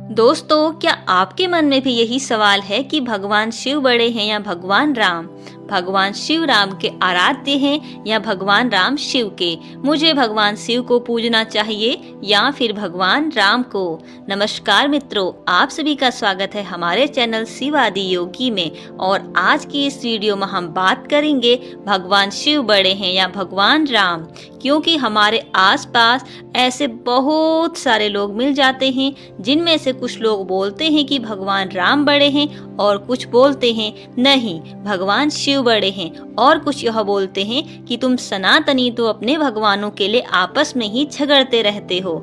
दोस्तों, क्या आपके मन में भी यही सवाल है कि भगवान शिव बड़े हैं या भगवान राम? भगवान शिव राम के आराध्य हैं या भगवान राम शिव के? मुझे भगवान शिव को पूजना चाहिए या फिर भगवान राम को? नमस्कार मित्रों, आप सभी का स्वागत है हमारे चैनल शिव आदि योगी में। और आज की इस वीडियो में हम बात करेंगे भगवान शिव बड़े हैं या भगवान राम, क्योंकि हमारे आसपास ऐसे बहुत सारे लोग मिल जाते हैं जिनमें से कुछ लोग बोलते हैं कि भगवान राम बड़े हैं और कुछ बोलते हैं नहीं भगवान शिव बड़े हैं, और कुछ यह बोलते हैं कि तुम सनातनी तो अपने भगवानों के लिए आपस में ही झगड़ते रहते हो।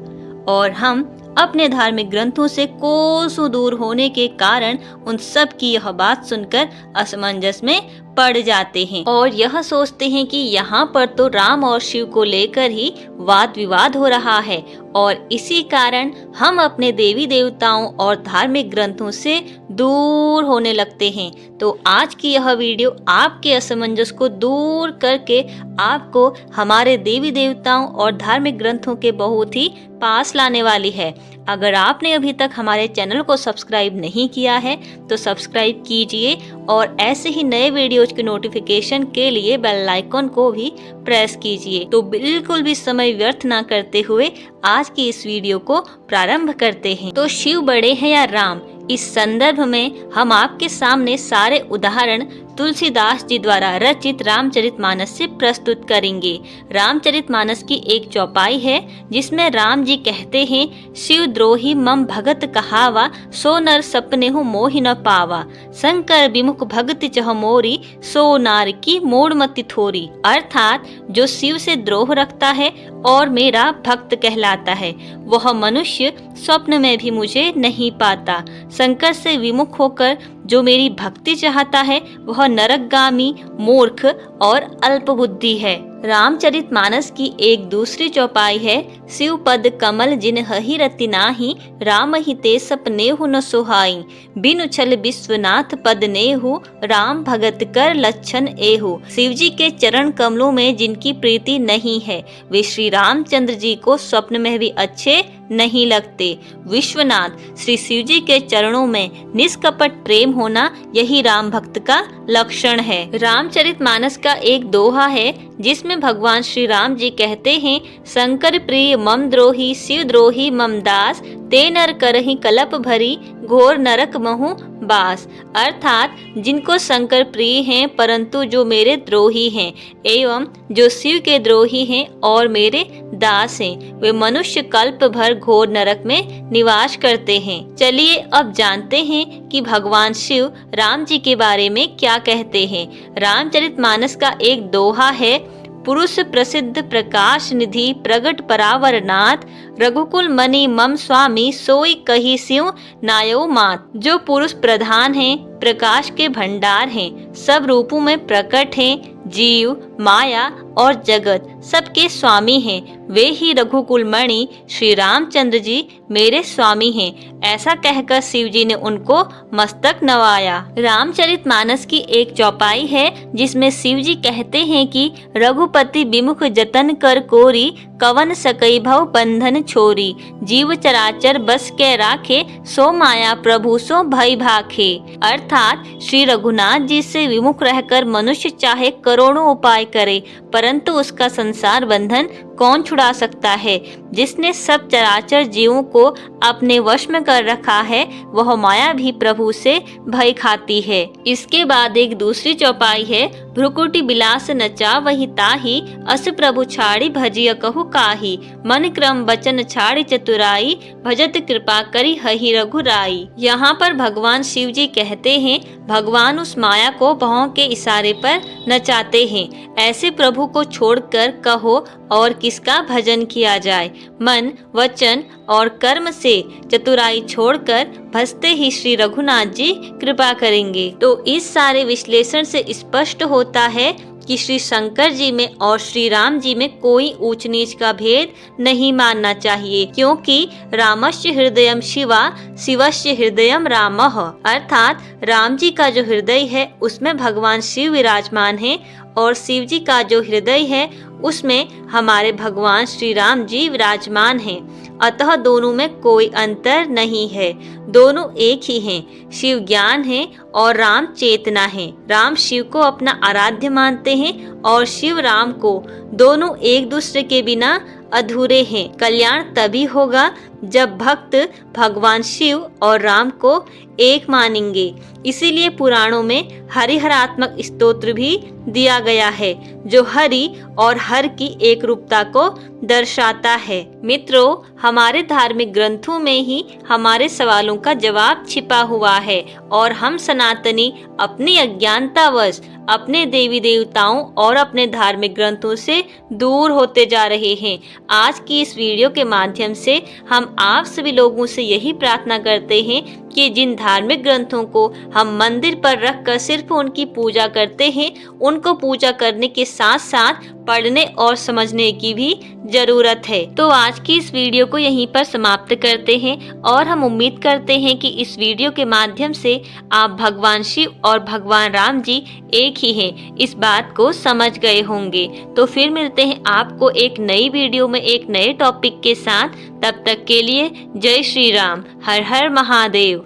और हम अपने धार्मिक ग्रंथों से कोसों दूर होने के कारण उन सब की यह बात सुनकर असमंजस में पड़ जाते हैं और यह सोचते हैं कि यहाँ पर तो राम और शिव को लेकर ही वाद विवाद हो रहा है, और इसी कारण हम अपने देवी देवताओं और धार्मिक ग्रंथों से दूर होने लगते हैं। तो आज की यह वीडियो आपके असमंजस को दूर करके आपको हमारे देवी देवताओं और धार्मिक ग्रंथों के बहुत ही पास लाने वाली है। अगर आपने अभी तक हमारे चैनल को सब्सक्राइब नहीं किया है तो सब्सक्राइब कीजिए, और ऐसे ही नए वीडियोज के नोटिफिकेशन के लिए बेल आइकन को भी प्रेस कीजिए। तो बिल्कुल भी समय व्यर्थ ना करते हुए आज की इस वीडियो को प्रारंभ करते हैं। तो शिव बड़े हैं या राम, इस संदर्भ में हम आपके सामने सारे उदाहरण तुलसीदास जी द्वारा रचित रामचरितमानस से प्रस्तुत करेंगे। रामचरितमानस की एक चौपाई है जिसमें राम जी कहते हैं, शिव द्रोही मम भगत कहावा, सो नर सपने हो मोहि न पावा, शंकर विमुख भगति चह मोरी, सो नार की मोड़ मति थोरी। अर्थात जो शिव से द्रोह रखता है और मेरा भक्त कहलाता है वह मनुष्य स्वप्न में भी मुझे नहीं पाता। शंकर से विमुख होकर जो मेरी भक्ति चाहता है वह नरकगामी, मूर्ख और अल्पबुद्धि है। रामचरितमानस की एक दूसरी चौपाई है, शिव पद कमल जिन हहि रति नाही, राम ही ते सपनेहु न सुहाई, बिनु छल विश्वनाथ पद नेहु, राम भगत कर लक्षण एहु। शिव जी के चरण कमलों में जिनकी प्रीति नहीं है वे श्री रामचंद्र जी को स्वप्न में भी अच्छे नहीं लगते। विश्वनाथ श्री शिव जी के चरणों में निष्कपट प्रेम होना यही राम भक्त का लक्षण है। रामचरितमानस का एक दोहा है जिसमें भगवान श्री राम जी कहते हैं, शंकर प्रिय मम द्रोही, शिव द्रोही मम दास, ते नर करहि कलप भरी, घोर नरक महु बास। अर्थात जिनको शंकर प्रिय हैं परंतु जो मेरे द्रोही हैं, एवं जो शिव के द्रोही हैं और मेरे दास हैं, वे मनुष्य कल्प भर घोर नरक में निवास करते हैं। चलिए अब जानते हैं कि भगवान शिव राम जी के बारे में क्या कहते हैं। रामचरितमानस का एक दोहा है, पुरुष प्रसिद्ध प्रकाश निधि प्रगट परावर नाथ, रघुकुल मणि मम स्वामी, सोई कही शिव नायो मात। जो पुरुष प्रधान हैं, प्रकाश के भंडार हैं, सब रूपों में प्रकट हैं, जीव, माया और जगत सबके स्वामी हैं, वे ही रघुकुल मणि श्री रामचंद्र जी मेरे स्वामी हैं। ऐसा कहकर शिव जी ने उनको मस्तक नवाया। रामचरितमानस की एक चौपाई है जिसमें शिव जी कहते हैं कि रघुपति विमुख जतन कर कोरी, कवन सकई भव बंधन छोरी, जीव चराचर बस के राखे, सो माया प्रभु सो भय भाखे। अर्थात श्री रघुनाथ जी से विमुख रहकर मनुष्य चाहे करोड़ों उपाय करे परंतु उसका संसार बंधन कौन छुड़ा सकता है। जिसने सब चराचर जीवों को अपने वश में कर रखा है वह माया भी प्रभु से भय खाती है। इसके बाद एक दूसरी चौपाई है, भ्रुकुटी बिलास नचा वही ताही, अस प्रभु छाड़ी भजिय कहु काही, मन क्रम बचन छाड़ी चतुराई, भजत कृपा करी हहि रघुराई। यहाँ पर भगवान शिव जी कहते हैं, भगवान उस माया को भौं के इशारे पर नचाते हैं। ऐसे प्रभु को छोड़कर कहो और किसका भजन किया जाए। मन, वचन और कर्म से चतुराई छोड़कर भजते ही श्री रघुनाथ जी कृपा करेंगे। तो इस सारे विश्लेषण से स्पष्ट होता है कि श्री शंकर जी में और श्री राम जी में कोई ऊंच नीच का भेद नहीं मानना चाहिए, क्योंकि रामस्य हृदयम शिवा, शिवस्य हृदयम रामः। अर्थात राम जी का जो हृदय है उसमें भगवान शिव विराजमान है और शिव जी का जो हृदय है उसमें हमारे भगवान श्री राम जी विराजमान हैं। अतः दोनों में कोई अंतर नहीं है, दोनों एक ही हैं। शिव ज्ञान है और राम चेतना है। राम शिव को अपना आराध्य मानते हैं और शिव राम को। दोनों एक दूसरे के बिना अधूरे हैं। कल्याण तभी होगा जब भक्त भगवान शिव और राम को एक मानेंगे। इसीलिए पुराणों में हरिहरात्मक स्तोत्र भी दिया गया है, जो हरि और हर की एक रूपता को दर्शाता है। मित्रों, हमारे धार्मिक ग्रंथों में ही हमारे सवालों का जवाब छिपा हुआ है और हम सनातनी अपनी अज्ञानतावश अपने देवी देवताओं और अपने धार्मिक ग्रंथों से दूर होते जा रहे हैं। आज की इस वीडियो के माध्यम से हम आप सभी लोगों से यही प्रार्थना करते हैं कि जिन धार्मिक ग्रंथों को हम मंदिर पर रखकर सिर्फ उनकी पूजा करते हैं, उनको पूजा करने के साथ साथ पढ़ने और समझने की भी जरूरत है। तो आज की इस वीडियो को यहीं पर समाप्त करते हैं और हम उम्मीद करते हैं कि इस वीडियो के माध्यम से आप भगवान शिव और भगवान राम जी एक ही हैं, इस बात को समझ गए होंगे। तो फिर मिलते हैं आपको एक नई वीडियो में एक नए टॉपिक के साथ। तब तक के लिए जय श्री राम, हर हर महादेव।